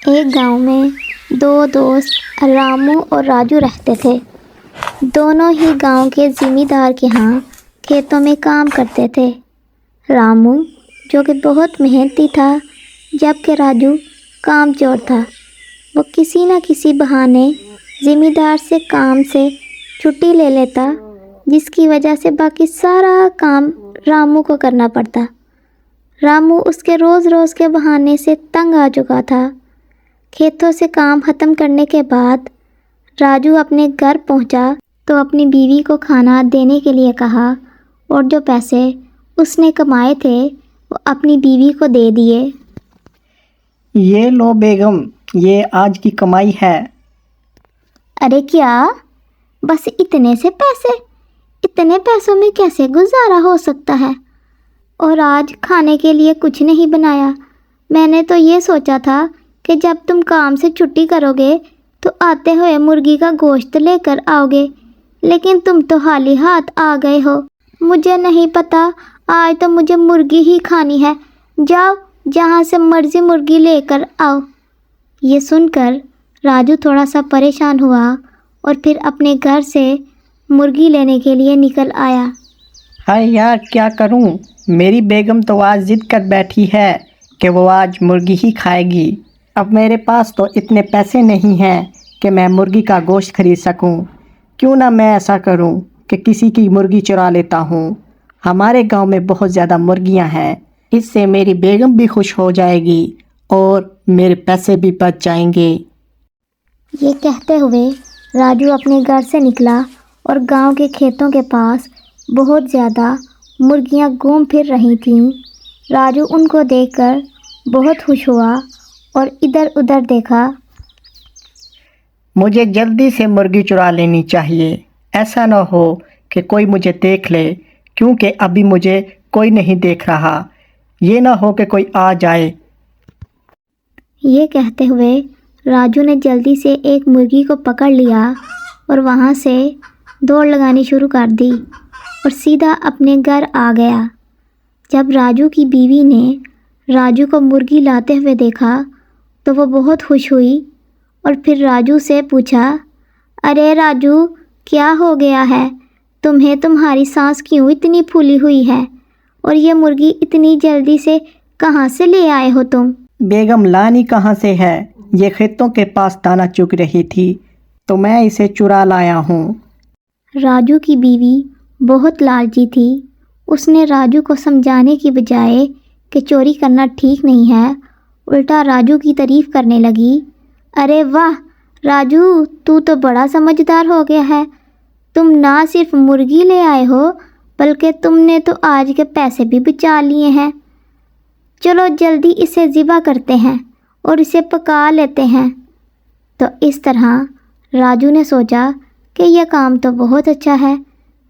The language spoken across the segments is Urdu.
ایک گاؤں میں دو دوست رامو اور راجو رہتے تھے۔ دونوں ہی گاؤں کے ذمہ دار کے ہاں کھیتوں میں کام کرتے تھے۔ رامو جو کہ بہت محنتی تھا، جبکہ راجو کام چور تھا۔ وہ کسی نہ کسی بہانے ذمہ دار سے کام سے چھٹی لے لیتا، جس کی وجہ سے باقی سارا کام رامو کو کرنا پڑتا۔ رامو اس کے روز روز کے بہانے سے تنگ آ چکا تھا۔ کھیتوں سے کام ختم کرنے کے بعد راجو اپنے گھر پہنچا تو اپنی بیوی کو کھانا دینے کے لیے کہا، اور جو پیسے اس نے کمائے تھے وہ اپنی بیوی کو دے دیے۔ یہ لو بیگم، یہ آج کی کمائی ہے۔ ارے کیا؟ بس اتنے سے پیسے؟ اتنے پیسوں میں کیسے گزارا ہو سکتا ہے؟ اور آج کھانے کے لیے کچھ نہیں بنایا؟ میں نے تو یہ سوچا تھا کہ جب تم کام سے چھٹی کرو گے تو آتے ہوئے مرغی کا گوشت لے کر آؤ گے، لیکن تم تو خالی ہاتھ آ گئے ہو۔ مجھے نہیں پتا، آج تو مجھے مرغی ہی کھانی ہے۔ جاؤ، جہاں سے مرضی مرغی لے کر آؤ۔ یہ سن کر راجو تھوڑا سا پریشان ہوا اور پھر اپنے گھر سے مرغی لینے کے لیے نکل آیا۔ ہائے یار، کیا کروں؟ میری بیگم تو آج ضد کر بیٹھی ہے کہ وہ آج مرغی ہی کھائے گی۔ اب میرے پاس تو اتنے پیسے نہیں ہیں کہ میں مرغی کا گوشت خرید سکوں۔ کیوں نہ میں ایسا کروں کہ کسی کی مرغی چرا لیتا ہوں۔ ہمارے گاؤں میں بہت زیادہ مرغیاں ہیں، اس سے میری بیگم بھی خوش ہو جائے گی اور میرے پیسے بھی بچ جائیں گے۔ یہ کہتے ہوئے راجو اپنے گھر سے نکلا اور گاؤں کے کھیتوں کے پاس بہت زیادہ مرغیاں گھوم پھر رہی تھیں۔ راجو ان کو دیکھ کر بہت خوش ہوا اور ادھر ادھر دیکھا۔ مجھے جلدی سے مرغی چرا لینی چاہیے، ایسا نہ ہو کہ کوئی مجھے دیکھ لے، کیونکہ ابھی مجھے کوئی نہیں دیکھ رہا۔ یہ نہ ہو کہ کوئی آ جائے۔ یہ کہتے ہوئے راجو نے جلدی سے ایک مرغی کو پکڑ لیا اور وہاں سے دوڑ لگانی شروع کر دی اور سیدھا اپنے گھر آ گیا۔ جب راجو کی بیوی نے راجو کو مرغی لاتے ہوئے دیکھا تو وہ بہت خوش ہوئی اور پھر راجو سے پوچھا، ارے راجو، کیا ہو گیا ہے؟ تمہیں تمہاری سانس کیوں اتنی پھولی ہوئی ہے؟ اور یہ مرغی اتنی جلدی سے کہاں سے لے آئے ہو تم؟ بیگم، لانی کہاں سے ہے؟ یہ کھیتوں کے پاس دانا چگ رہی تھی تو میں اسے چرا لایا ہوں۔ راجو کی بیوی بہت لالچی تھی۔ اس نے راجو کو سمجھانے کی بجائے کہ چوری کرنا ٹھیک نہیں ہے، الٹا راجو کی تعریف کرنے لگی۔ ارے واہ راجو، تو بڑا سمجھدار ہو گیا ہے۔ تم نہ صرف مرغی لے آئے ہو بلکہ تم نے تو آج کے پیسے بھی بچا لیے ہیں۔ چلو جلدی اسے ذبح کرتے ہیں اور اسے پکا لیتے ہیں۔ تو اس طرح راجو نے سوچا کہ یہ کام تو بہت اچھا ہے،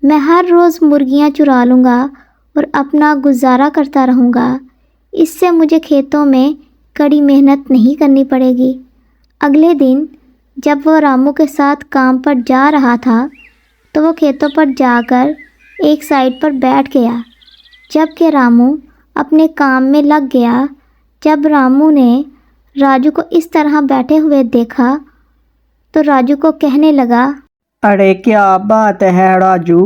میں ہر روز مرغیاں چرا لوں گا اور اپنا گزارا کرتا رہوں گا۔ اس سے مجھے کھیتوں میں کڑی محنت نہیں کرنی پڑے گی۔ اگلے دن جب وہ رامو کے ساتھ کام پر جا رہا تھا تو وہ کھیتوں پر جا کر ایک سائڈ پر بیٹھ گیا، جبکہ رامو اپنے کام میں لگ گیا۔ جب رامو نے راجو کو اس طرح بیٹھے ہوئے دیکھا تو راجو کو کہنے لگا، ارے کیا بات ہے راجو،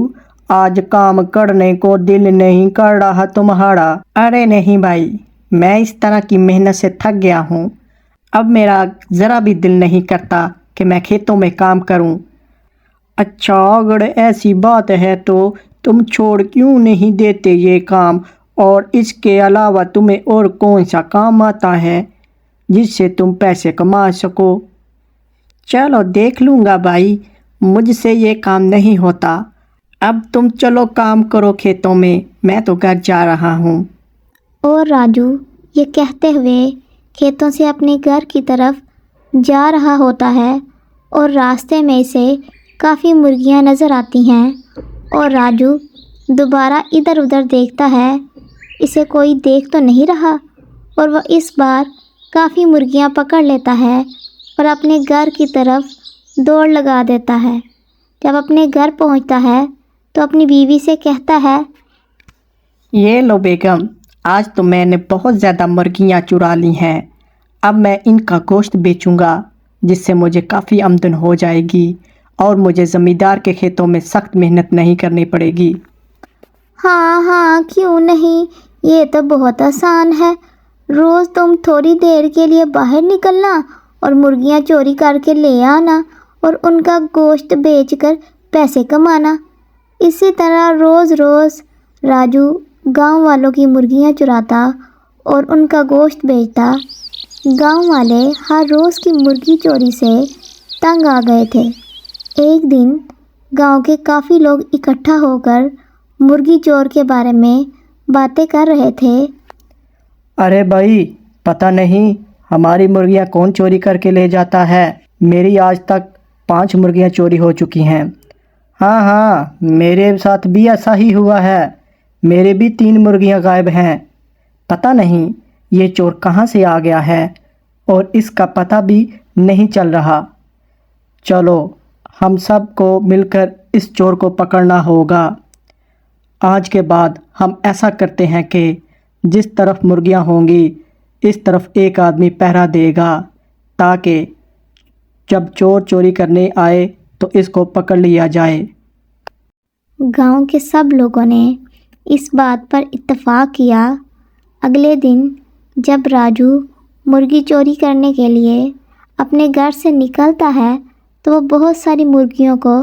آج کام کرنے کو دل نہیں کر رہا تمہارا؟ ارے نہیں بھائی، میں اس طرح کی محنت سے تھک گیا ہوں، اب میرا ذرا بھی دل نہیں کرتا کہ میں کھیتوں میں کام کروں۔ اچھا، اگر ایسی بات ہے تو تم چھوڑ کیوں نہیں دیتے یہ کام؟ اور اس کے علاوہ تمہیں اور کون سا کام آتا ہے جس سے تم پیسے کما سکو؟ چلو دیکھ لوں گا بھائی، مجھ سے یہ کام نہیں ہوتا۔ اب تم چلو کام کرو کھیتوں میں تو گھر جا رہا ہوں۔ اور راجو یہ کہتے ہوئے کھیتوں سے اپنے گھر کی طرف جا رہا ہوتا ہے اور راستے میں اسے کافی مرغیاں نظر آتی ہیں اور راجو دوبارہ ادھر ادھر دیکھتا ہے، اسے کوئی دیکھ تو نہیں رہا، اور وہ اس بار کافی مرغیاں پکڑ لیتا ہے اور اپنے گھر کی طرف دوڑ لگا دیتا ہے۔ جب اپنے گھر پہنچتا ہے تو اپنی بیوی سے کہتا ہے، یہ لو بیگم، آج تو میں نے بہت زیادہ مرغیاں چرا لی ہیں، اب میں ان کا گوشت بیچوں گا جس سے مجھے کافی آمدن ہو جائے گی اور مجھے زمیندار کے کھیتوں میں سخت محنت نہیں کرنی پڑے گی۔ ہاں ہاں، کیوں نہیں، یہ تو بہت آسان ہے۔ روز تم تھوڑی دیر کے لیے باہر نکلنا اور مرغیاں چوری کر کے لے آنا اور ان کا گوشت بیچ کر پیسے کمانا۔ اسی طرح روز روز راجو گاؤں والوں کی مرغیاں چراتا اور ان کا گوشت بیچتا۔ گاؤں والے ہر روز کی مرغی چوری سے تنگ آ گئے تھے۔ ایک دن گاؤں کے کافی لوگ اکٹھا ہو کر مرغی چور کے بارے میں باتیں کر رہے تھے۔ ارے بھائی، پتہ نہیں ہماری مرغیاں کون چوری کر کے لے جاتا ہے؟ میری آج تک 5 مرغیاں چوری ہو چکی ہیں۔ ہاں ہاں، میرے ساتھ بھی ایسا ہی ہوا ہے، میرے بھی 3 مرغیاں غائب ہیں۔ پتہ نہیں یہ چور کہاں سے آ گیا ہے اور اس کا پتہ بھی نہیں چل رہا۔ چلو ہم سب کو مل کر اس چور کو پکڑنا ہوگا۔ آج کے بعد ہم ایسا کرتے ہیں کہ جس طرف مرغیاں ہوں گی اس طرف ایک آدمی پہرا دے گا تاکہ جب چور چوری کرنے آئے تو اس کو پکڑ لیا جائے۔ گاؤں کے سب لوگوں نے اس بات پر اتفاق کیا۔ اگلے دن جب راجو مرغی چوری کرنے کے لیے اپنے گھر سے نکلتا ہے تو وہ بہت ساری مرغیوں کو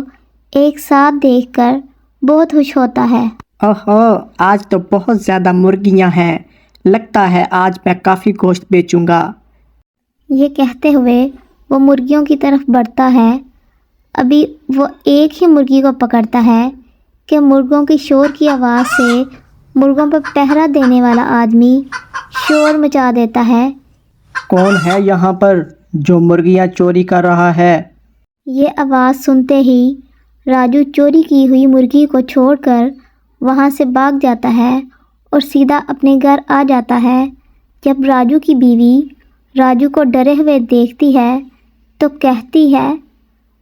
ایک ساتھ دیکھ کر بہت خوش ہوتا ہے۔ اوہو، آج تو بہت زیادہ مرغیاں ہیں، لگتا ہے آج میں کافی گوشت بیچوں گا۔ یہ کہتے ہوئے وہ مرغیوں کی طرف بڑھتا ہے۔ ابھی وہ ایک ہی مرغی کو پکڑتا ہے کہ مرغوں کی شور کی آواز سے مرغوں پر پہرا دینے والا آدمی شور مچا دیتا ہے۔ کون ہے یہاں پر جو مرغیاں چوری کر رہا ہے؟ یہ آواز سنتے ہی راجو چوری کی ہوئی مرغی کو چھوڑ کر وہاں سے بھاگ جاتا ہے اور سیدھا اپنے گھر آ جاتا ہے۔ جب راجو کی بیوی راجو کو ڈرے ہوئے دیکھتی ہے تو کہتی ہے،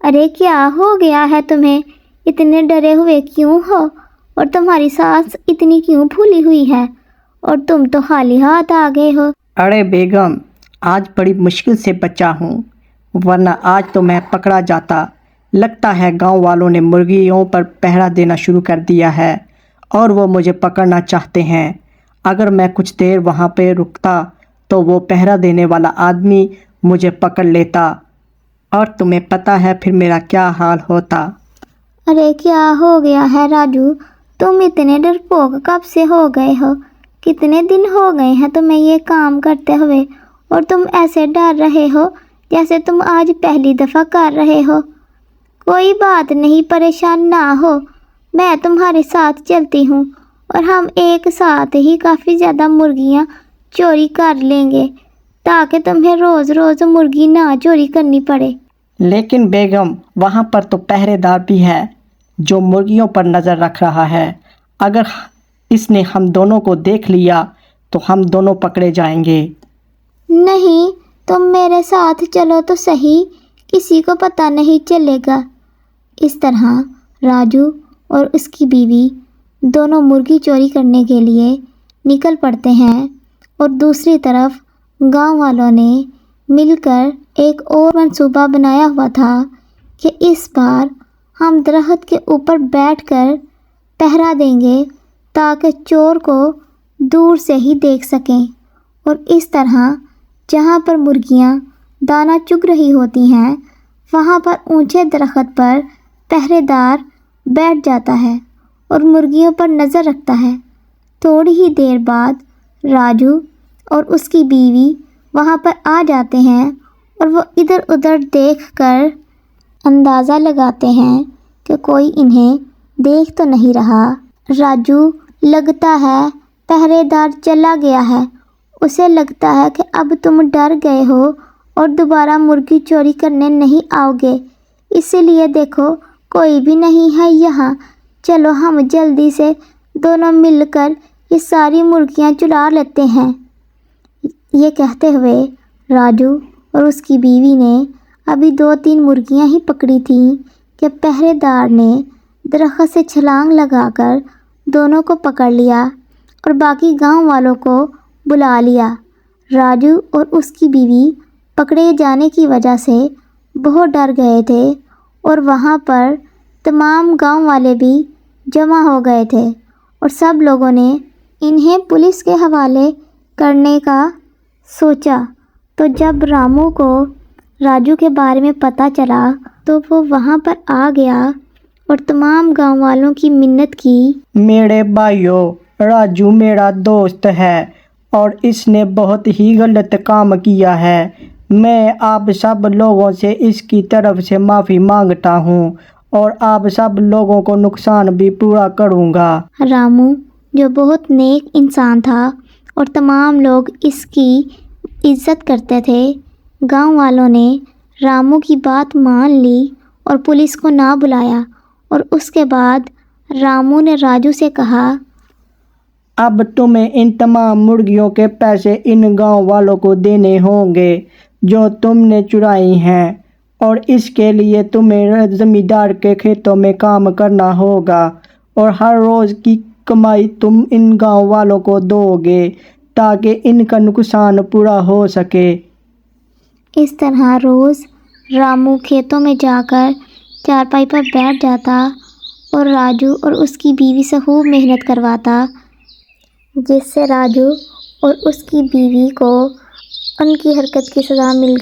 ارے کیا ہو گیا ہے تمہیں؟ اتنے ڈرے ہوئے کیوں ہو اور تمہاری سانس اتنی کیوں پھولی ہوئی ہے اور تم تو خالی ہاتھ آ گئے ہو؟ ارے بیگم، آج بڑی مشکل سے بچا ہوں، ورنہ آج تو میں پکڑا جاتا۔ لگتا ہے گاؤں والوں نے مرغیوں پر پہرا دینا شروع کر دیا ہے اور وہ مجھے پکڑنا چاہتے ہیں۔ اگر میں کچھ دیر وہاں پہ رکتا تو وہ پہرا دینے والا آدمی مجھے پکڑ لیتا اور تمہیں پتہ ہے پھر میرا کیا حال ہوتا۔ ارے کیا ہو گیا ہے راجو؟ تم اتنے ڈرپوک کب سے ہو گئے ہو؟ کتنے دن ہو گئے ہیں تمہیں یہ کام کرتے ہوئے اور تم ایسے ڈر رہے ہو جیسے تم آج پہلی دفعہ کر رہے ہو۔ کوئی بات نہیں، پریشان نہ ہو، میں تمہارے ساتھ چلتی ہوں اور ہم ایک ساتھ ہی کافی زیادہ مرغیاں چوری کر لیں گے تاکہ تمہیں روز روز مرغی نہ چوری کرنی پڑے۔ لیکن بیگم، وہاں پر تو پہرے دار بھی ہے جو مرغیوں پر نظر رکھ رہا ہے۔ اگر اس نے ہم دونوں کو دیکھ لیا تو ہم دونوں پکڑے جائیں گے۔ نہیں، تم میرے ساتھ چلو تو صحیح، کسی کو پتہ نہیں چلے گا۔ اس طرح راجو اور اس کی بیوی دونوں مرغی چوری کرنے کے لیے نکل پڑتے ہیں اور دوسری طرف گاؤں والوں نے مل کر ایک اور منصوبہ بنایا ہوا تھا کہ اس بار ہم درخت کے اوپر بیٹھ کر پہرا دیں گے تاکہ چور کو دور سے ہی دیکھ سکیں، اور اس طرح جہاں پر مرغیاں دانہ چگ رہی ہوتی ہیں وہاں پر اونچے درخت پر پہرے دار بیٹھ جاتا ہے اور مرغیوں پر نظر رکھتا ہے۔ تھوڑی ہی دیر بعد راجو اور اس کی بیوی وہاں پر آ جاتے ہیں اور وہ ادھر ادھر دیکھ کر اندازہ لگاتے ہیں کہ کوئی انہیں دیکھ تو نہیں رہا۔ راجو لگتا ہے پہرے دار چلا گیا ہے، اسے لگتا ہے کہ اب تم ڈر گئے ہو اور دوبارہ مرغی چوری کرنے نہیں آؤ گے، اسی لیے دیکھو کوئی بھی نہیں ہے یہاں، چلو ہم جلدی سے دونوں مل کر یہ ساری مرغیاں چرا لیتے ہیں۔ یہ کہتے ہوئے راجو اور اس کی بیوی نے ابھی 2-3 مرغیاں ہی پکڑی تھیں کہ پہرے دار نے درخت سے چھلانگ لگا کر دونوں کو پکڑ لیا اور باقی گاؤں والوں کو بلا لیا۔ راجو اور اس کی بیوی پکڑے جانے کی وجہ سے بہت ڈر گئے تھے اور وہاں پر تمام گاؤں والے بھی جمع ہو گئے تھے اور سب لوگوں نے انہیں پولیس کے حوالے کرنے کا سوچا۔ تو جب رامو کو راجو کے بارے میں پتہ چلا تو وہ وہاں پر آ گیا اور تمام گاؤں والوں کی منت کی۔ میرے بھائیوں، راجو میرا دوست ہے اور اس نے بہت ہی غلط کام کیا ہے۔ میں آپ سب لوگوں سے اس کی طرف سے معافی مانگتا ہوں اور آپ سب لوگوں کو نقصان بھی پورا کروں گا۔ رامو جو بہت نیک انسان تھا اور تمام لوگ اس کی عزت کرتے تھے، گاؤں والوں نے رامو کی بات مان لی اور پولیس کو نہ بلایا، اور اس کے بعد رامو نے راجو سے کہا، اب تمہیں ان تمام مرغیوں کے پیسے ان گاؤں والوں کو دینے ہوں گے جو تم نے چرائی ہیں، اور اس کے لیے تمہیں زمیندار کے کھیتوں میں کام کرنا ہوگا اور ہر روز کی کمائی تم ان گاؤں والوں کو دو گے تاکہ ان کا نقصان پورا ہو سکے۔ اس طرح روز رامو کھیتوں میں جا کر چارپائی پر بیٹھ جاتا اور راجو اور اس کی بیوی سے خوب محنت کرواتا، جس سے راجو اور اس کی بیوی کو ان کی حرکت کی سزا مل